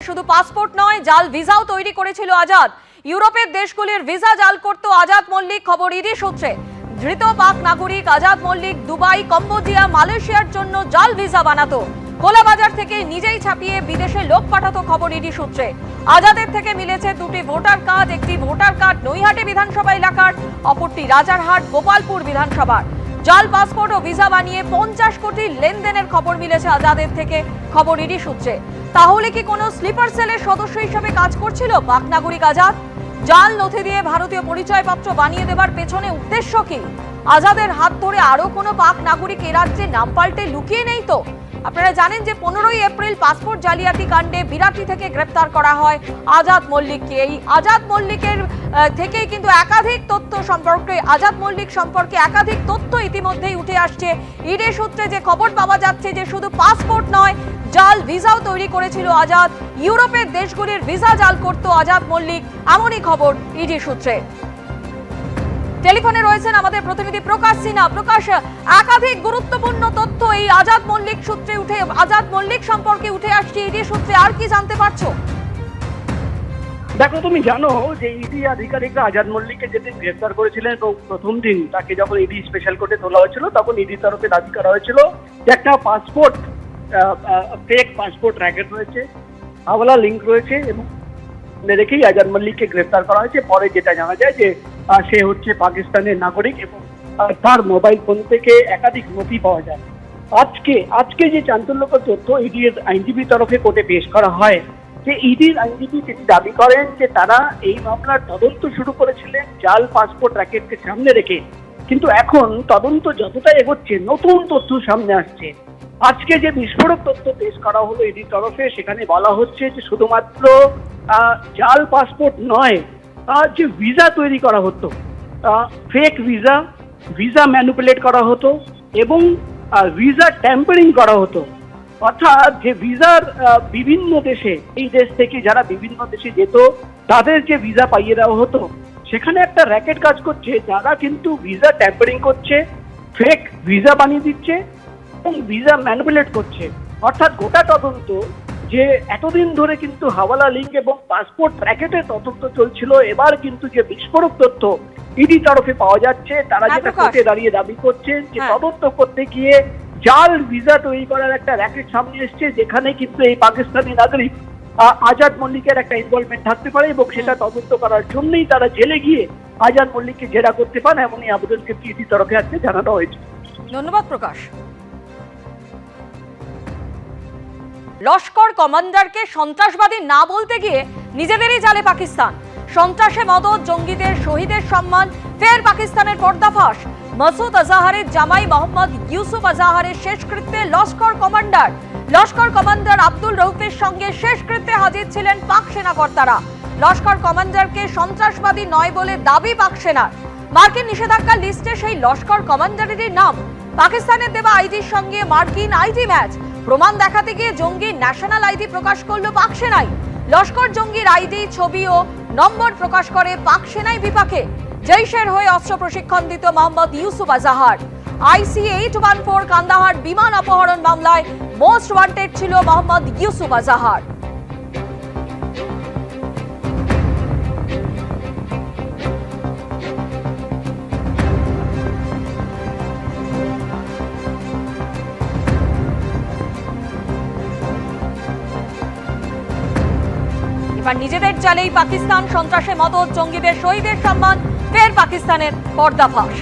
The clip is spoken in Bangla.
শুধু পাসপোর্ট নয়, জাল ভিসাও তৈরি করেছিল আজাদ। ইউরোপের দেশগুলির ভিসা জাল করত আজাদ মল্লিক, খবর ইডি সূত্রে। ধৃত পাক নাগরিক আজাদ মল্লিক দুবাই, কম্বোডিয়া, মালয়েশিয়ার জন্য জাল ভিসা বানাতো। কোলাবাজার থেকে নিজেই ছাপিয়ে বিদেশে লোক পাঠাতো, খবর ইডি সূত্রে। আজাদের থেকে মিলেছে দুটি ভোটার কার্ড, একটি ভোটার কার্ড নৈহাটি বিধানসভা এলাকার, অপরটি রাজারহাট গোপালপুর বিধানসভার। জাল পাসপোর্ট ও ভিসা বানিয়ে 50 কোটি লেনদেনের খবর মিলেছে আজাদের থেকে, খবর ইডি সূত্রে। তাহলে কি কোনো স্লিপার সেলের সদস্য হিসেবে কাজ করছিল পাক নাগরিক আজাদ? জাল নথি দিয়ে ভারতীয় পরিচয়পত্র বানিয়ে দেবার পেছনে উদ্দেশ্য কি? আজাদের হাত ধরে আরো কোনো পাক নাগরিক এ রাজ্যে নাম পাল্টে লুকিয়ে নেই তো? আপনারা জানেন যে 15ই এপ্রিল পাসপোর্ট জালিয়াতি কাণ্ডে বিরাটি থেকে গ্রেপ্তার করা হয় আজাদ মল্লিককে। এই আজাদ মল্লিকের থেকেই কিন্তু একাধিক তথ্য সম্পর্কে, আজাদ মল্লিক সম্পর্কে একাধিক তথ্য ইতিমধ্যেই উঠে আসছে। ইডি সূত্রে যে খবর পাওয়া যাচ্ছে যে শুধু পাসপোর্ট নয়, জাল ভিসাও তৈরি করেছিল আজাদ। ইউরোপের দেশগুলির ভিসা জাল করত আজাদ মল্লিক, এমনই খবর ইডি সূত্রে। টেলিফোনে রয়েছেন আমাদের প্রতিনিধি প্রকাশ সিনহা। প্রকাশ, একাধিক গুরুত্বপূর্ণ তথ্য এই আজাদ মল্লিক সূত্রে উঠে, আজাদ মল্লিক সম্পর্কে উঠে আসছে ইডি সূত্রে, আর কি জানতে পারছো? দেখো, তুমি জানো যে ইডি আধিকারিকরা আজাদ মল্লিককে যেদিন গ্রেফতার করেছিলেন এবং প্রথম দিন তাকে যখন ইডি স্পেশাল কোর্টে তোলা হয়েছিল, তখন ইডির তরফে দাবি করা হয়েছিল যে একটা পাসপোর্ট, ফেক পাসপোর্ট র্যাকেট রয়েছে, হাওয়ালা লিঙ্ক রয়েছে, এবং রেখেই আজাদ মল্লিককে গ্রেফতার করা হয়েছে। পরে যেটা জানা যায় যে সে হচ্ছে পাকিস্তানের নাগরিক এবং তার মোবাইল ফোন থেকে একাধিক নথি পাওয়া যায়। আজকে যে চাঞ্চল্যকর তথ্য ইডির আইনজীবীর তরফে কোর্টে পেশ করা হয়, যে ইডির আইনজীবী তিনি দাবি করেন যে তারা এই মামলার তদন্ত শুরু করেছিলেন জাল পাসপোর্ট র্যাকেটকে সামনে রেখে, কিন্তু এখন তদন্ত যতটা এগোচ্ছে নতুন তথ্য সামনে আসছে। আজকে যে বিস্ফোরক তথ্য পেশ করা হলো ইডির তরফে, সেখানে বলা হচ্ছে যে শুধুমাত্র জাল পাসপোর্ট নয়, যে ভিসা তৈরি করা হতো, ফেক ভিসা ম্যানিপুলেট করা হতো এবং ভিসা ট্যাম্পারিং করা হতো। অর্থাৎ যে ভিসার বিভিন্ন দেশে, এই দেশ থেকে যারা বিভিন্ন দেশে যেত তাদের যে ভিসা পাইয়ে দেওয়া হতো, সেখানে একটা র্যাকেট কাজ করছে যারা কিন্তু ভিসা ট্যাম্পারিং করছে, ফেক ভিসা বানিয়ে দিচ্ছে এবং ভিসা ম্যানিপুলেট করছে। অর্থাৎ গোটা তদন্ত যে এতদিন ধরে কিন্তু হাওয়ালা লিঙ্ক এবং পাসপোর্ট র্যাকেটের তদন্ত চলছিল, এবার কিন্তু যে বিস্ফোরক তথ্য ইডি তরফে পাওয়া যাচ্ছে, তারা যেটা কোর্টে দাঁড়িয়ে দাবি করছেন যে তদন্ত করতে গিয়ে জাল ভিসা তৈরি করার একটা র্যাকেট সামনে এসছে, যেখানে কিন্তু এই পাকিস্তানি নাগরিক আজাদ মল্লিকের একটা ইনভলভমেন্ট থাকতে পারে এবং সেটা তদন্ত করার জন্যই তারা জেলে গিয়ে আজাদ মল্লিককে জেরা করতে পান, এমনই আবেদনকে ইডি তরফে আজকে জানানো হয়েছে। ধন্যবাদ প্রকাশ। লস্কর কমান্ডারকে সন্ত্রাসবাদী না বলতে গিয়ে নিজেদেরই জালে পাকিস্তান। সন্ত্রাসে মদদ, জঙ্গিদের শহীদের সম্মান, ফের পাকিস্তানের পর্দাফাঁস। মাসুদ আজাহারের জামাই মোহাম্মদ ইউসুফ আজাহারের শেষকৃত্যে লস্কর কমান্ডার আব্দুল রউফের সঙ্গে শেষকৃত্যে হাজির ছিলেন পাক সেনা কর্তারা। লস্কর কমান্ডারকে সন্ত্রাসবাদী নয় বলে দাবি পাক সেনার। মার্কিন নিষেধাজ্ঞার লিস্টে সেই লস্কর কমান্ডারেরই নাম। পাকিস্তানের দেওয়া আইডির সঙ্গে মার্কিন আইডি ম্যাচ। প্রমাণ দেখাতে গিয়ে জঙ্গির ন্যাশনাল আইডি প্রকাশ করলো পাক সেনাই। লস্কর জঙ্গির আইডি, ছবি ও নম্বর প্রকাশ করে পাক সেনাই বিপাকে। জৈশের হয়ে অস্ত্র প্রশিক্ষণ দিত মোহাম্মদ ইউসুফ আজাহার। IC 814 কান্দাহার বিমান অপহরণ মামলায় মোস্ট ওয়ান্টেড ছিল মোহাম্মদ ইউসুফ আজাহার। এবার নিজেদের জালেই পাকিস্তান, সন্ত্রাসে মদদ, জঙ্গিদের শহীদের সম্মান, ফের পাকিস্তানের পর্দাফাঁস।